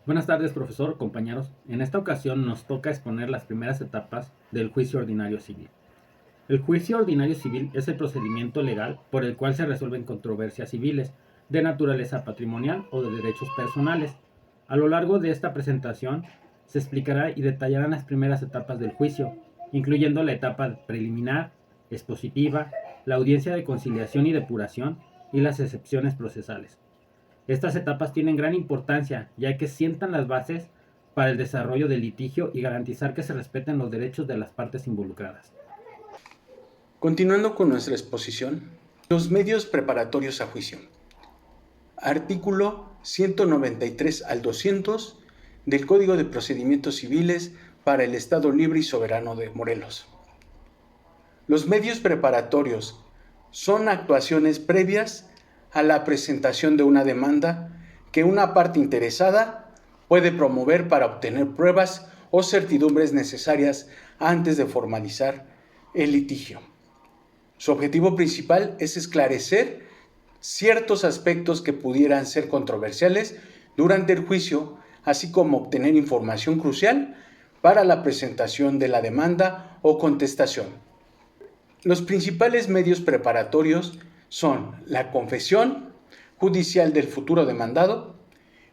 Buenas tardes, profesor, compañeros. En esta ocasión nos toca exponer las primeras etapas del juicio ordinario civil. El juicio ordinario civil es el procedimiento legal por el cual se resuelven controversias civiles de naturaleza patrimonial o de derechos personales. A lo largo de esta presentación se explicará y detallarán las primeras etapas del juicio, incluyendo la etapa preliminar, expositiva, la audiencia de conciliación y depuración y las excepciones procesales. Estas etapas tienen gran importancia, ya que sientan las bases para el desarrollo del litigio y garantizar que se respeten los derechos de las partes involucradas. Continuando con nuestra exposición, los medios preparatorios a juicio. Artículo 193 al 200 del Código de Procedimientos Civiles para el Estado Libre y Soberano de Morelos. Los medios preparatorios son actuaciones previas a la presentación de una demanda que una parte interesada puede promover para obtener pruebas o certidumbres necesarias antes de formalizar el litigio. Su objetivo principal es esclarecer ciertos aspectos que pudieran ser controversiales durante el juicio, así como obtener información crucial para la presentación de la demanda o contestación. Los principales medios preparatorios son la confesión judicial del futuro demandado,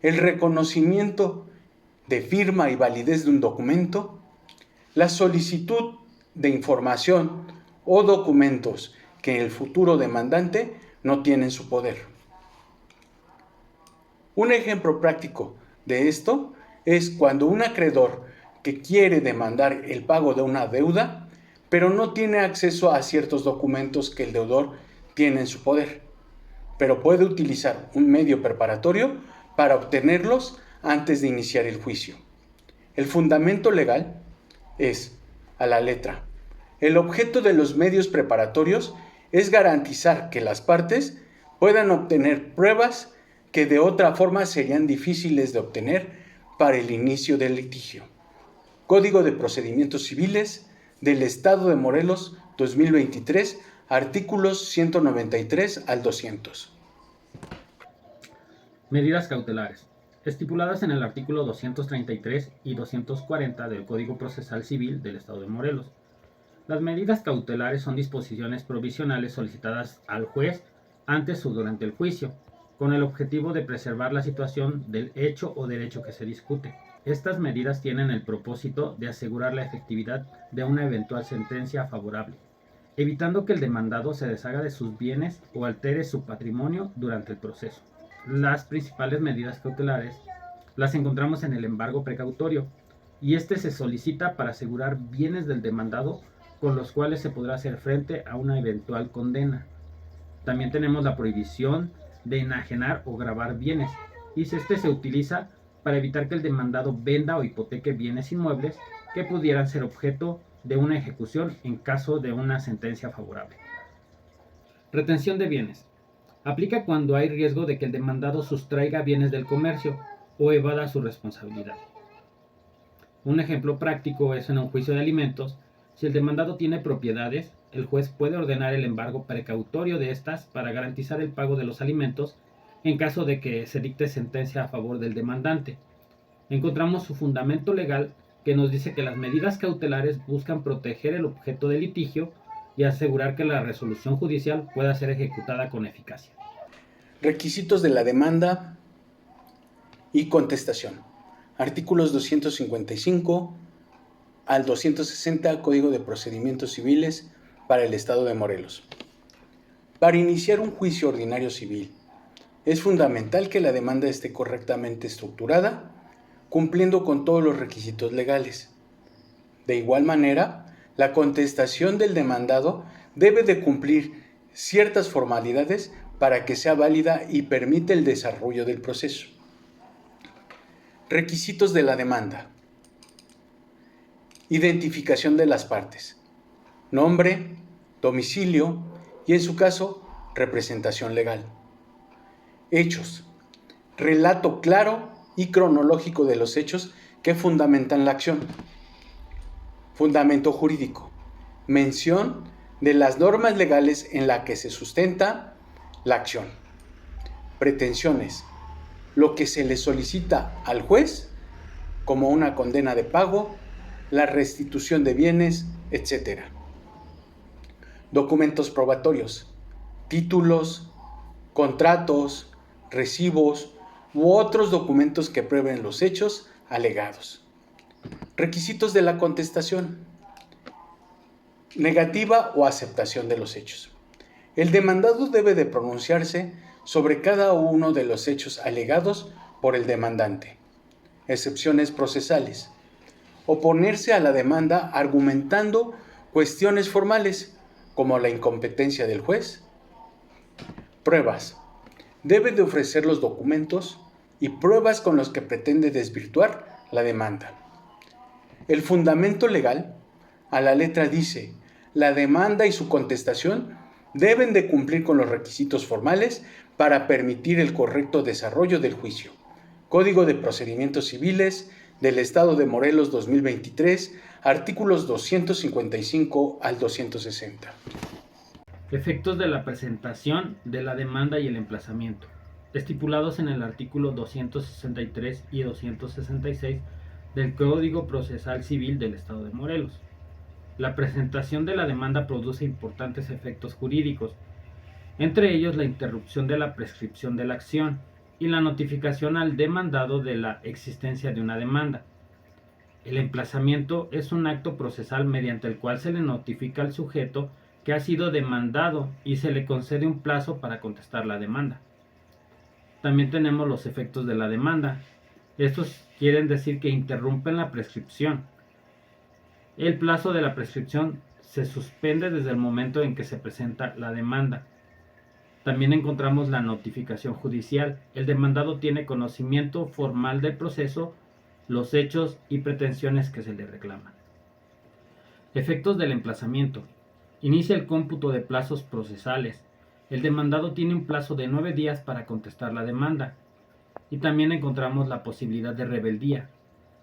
el reconocimiento de firma y validez de un documento, la solicitud de información o documentos que el futuro demandante no tiene en su poder. Un ejemplo práctico de esto es cuando un acreedor que quiere demandar el pago de una deuda, pero no tiene acceso a ciertos documentos que el deudor tiene en su poder, pero puede utilizar un medio preparatorio para obtenerlos antes de iniciar el juicio. El fundamento legal es, a la letra, el objeto de los medios preparatorios es garantizar que las partes puedan obtener pruebas que de otra forma serían difíciles de obtener para el inicio del litigio. Código de Procedimientos Civiles del Estado de Morelos 2023, artículos 193 al 200. Medidas cautelares. Estipuladas en el artículo 233 y 240 del Código Procesal Civil del Estado de Morelos. Las medidas cautelares son disposiciones provisionales solicitadas al juez antes o durante el juicio, con el objetivo de preservar la situación del hecho o derecho que se discute. Estas medidas tienen el propósito de asegurar la efectividad de una eventual sentencia favorable, evitando que el demandado se deshaga de sus bienes o altere su patrimonio durante el proceso. Las principales medidas cautelares las encontramos en el embargo precautorio, y este se solicita para asegurar bienes del demandado con los cuales se podrá hacer frente a una eventual condena. También tenemos la prohibición de enajenar o gravar bienes, y este se utiliza para evitar que el demandado venda o hipoteque bienes inmuebles que pudieran ser objeto de una ejecución en caso de una sentencia favorable. Retención de bienes. Aplica cuando hay riesgo de que el demandado sustraiga bienes del comercio o evada su responsabilidad. Un ejemplo práctico es en un juicio de alimentos. Si el demandado tiene propiedades, el juez puede ordenar el embargo precautorio de estas para garantizar el pago de los alimentos en caso de que se dicte sentencia a favor del demandante. Encontramos su fundamento legal que nos dice que las medidas cautelares buscan proteger el objeto del litigio y asegurar que la resolución judicial pueda ser ejecutada con eficacia. Requisitos de la demanda y contestación. Artículos 255 al 260 Código de Procedimientos Civiles para el Estado de Morelos. Para iniciar un juicio ordinario civil, es fundamental que la demanda esté correctamente estructurada, cumpliendo con todos los requisitos legales. De igual manera, la contestación del demandado debe de cumplir ciertas formalidades para que sea válida y permita el desarrollo del proceso. Requisitos de la demanda. Identificación de las partes. Nombre, domicilio y, en su caso, representación legal. Hechos. Relato claro y cronológico de los hechos que fundamentan la acción. Fundamento jurídico. Mención de las normas legales en las que se sustenta la acción. Pretensiones. lo que se le solicita al juez, como una condena de pago, la restitución de bienes, etc. Documentos probatorios, títulos, contratos, recibos u otros documentos que prueben los hechos alegados. Requisitos de la contestación: negativa o aceptación de los hechos. El demandado debe de pronunciarse sobre cada uno de los hechos alegados por el demandante. Excepciones procesales: oponerse a la demanda argumentando cuestiones formales, como la incompetencia del juez. Pruebas: debe de ofrecer los documentos y pruebas con los que pretende desvirtuar la demanda. El fundamento legal, a la letra dice: la demanda y su contestación deben de cumplir con los requisitos formales para permitir el correcto desarrollo del juicio. Código de Procedimientos Civiles del Estado de Morelos 2023, artículos 255 al 260. Efectos de la presentación de la demanda y el emplazamiento, estipulados en el artículo 263 y 266 del Código Procesal Civil del Estado de Morelos. La presentación de la demanda produce importantes efectos jurídicos, entre ellos la interrupción de la prescripción de la acción y la notificación al demandado de la existencia de una demanda. El emplazamiento es un acto procesal mediante el cual se le notifica al sujeto que ha sido demandado y se le concede un plazo para contestar la demanda. También tenemos los efectos de la demanda. Estos quieren decir que interrumpen la prescripción. El plazo de la prescripción se suspende desde el momento en que se presenta la demanda. También encontramos la notificación judicial. El demandado tiene conocimiento formal del proceso, los hechos y pretensiones que se le reclaman. Efectos del emplazamiento. Inicia el cómputo de plazos procesales. El demandado tiene un plazo de 9 días para contestar la demanda. Y también encontramos la posibilidad de rebeldía.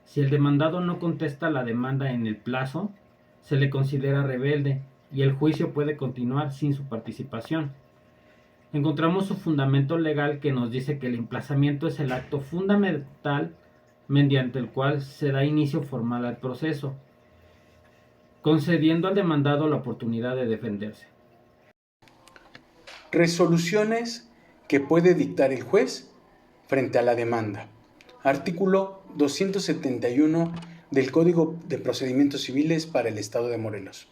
Si el demandado no contesta la demanda en el plazo, se le considera rebelde y el juicio puede continuar sin su participación. Encontramos su fundamento legal que nos dice que el emplazamiento es el acto fundamental mediante el cual se da inicio formal al proceso, concediendo al demandado la oportunidad de defenderse. Resoluciones que puede dictar el juez frente a la demanda. Artículo 271 del Código de Procedimientos Civiles para el Estado de Morelos.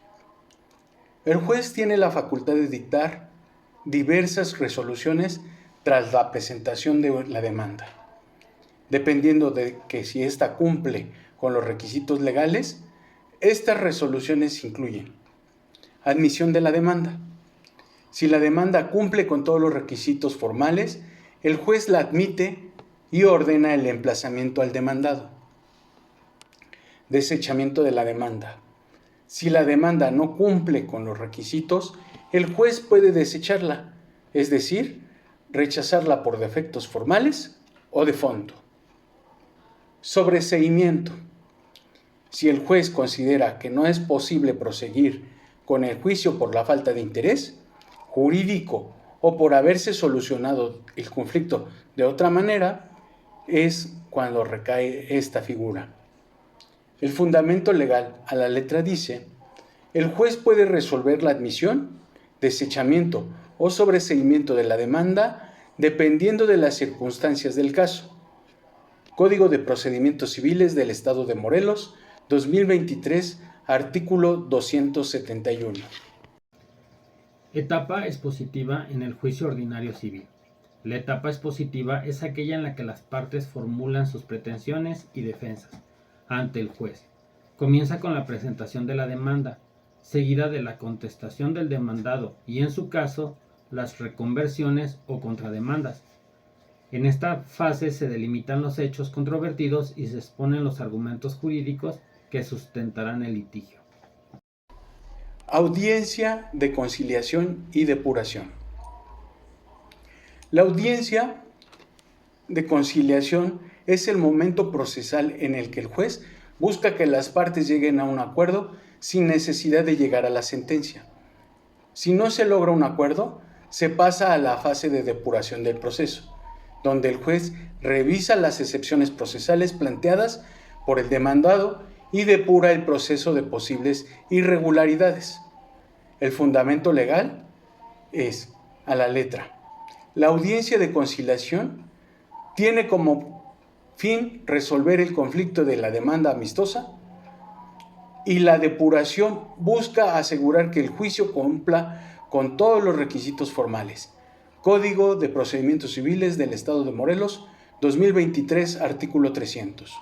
El juez tiene la facultad de dictar diversas resoluciones tras la presentación de la demanda, dependiendo de que si ésta cumple con los requisitos legales. Estas resoluciones incluyen: admisión de la demanda. Si la demanda cumple con todos los requisitos formales, el juez la admite y ordena el emplazamiento al demandado. Desechamiento de la demanda. Si la demanda no cumple con los requisitos, el juez puede desecharla, es decir, rechazarla por defectos formales o de fondo. Sobreseimiento. Si el juez considera que no es posible proseguir con el juicio por la falta de interés jurídico o por haberse solucionado el conflicto de otra manera, es cuando recae esta figura. El fundamento legal a la letra dice: el juez puede resolver la admisión, desechamiento o sobreseimiento de la demanda dependiendo de las circunstancias del caso. Código de Procedimientos Civiles del Estado de Morelos, 2023, artículo 271. Etapa expositiva en el juicio ordinario civil. La etapa expositiva es aquella en la que las partes formulan sus pretensiones y defensas ante el juez. Comienza con la presentación de la demanda, seguida de la contestación del demandado y, en su caso, las reconversiones o contrademandas. En esta fase se delimitan los hechos controvertidos y se exponen los argumentos jurídicos que sustentarán el litigio. Audiencia de conciliación y depuración. La audiencia de conciliación es el momento procesal en el que el juez busca que las partes lleguen a un acuerdo sin necesidad de llegar a la sentencia. Si no se logra un acuerdo, se pasa a la fase de depuración del proceso. donde el juez revisa las excepciones procesales planteadas por el demandado y depura el proceso de posibles irregularidades. El fundamento legal es, a la letra, la audiencia de conciliación tiene como fin resolver el conflicto de la demanda amistosa y la depuración busca asegurar que el juicio cumpla con todos los requisitos formales. Código de Procedimientos Civiles del Estado de Morelos, 2023, artículo 300.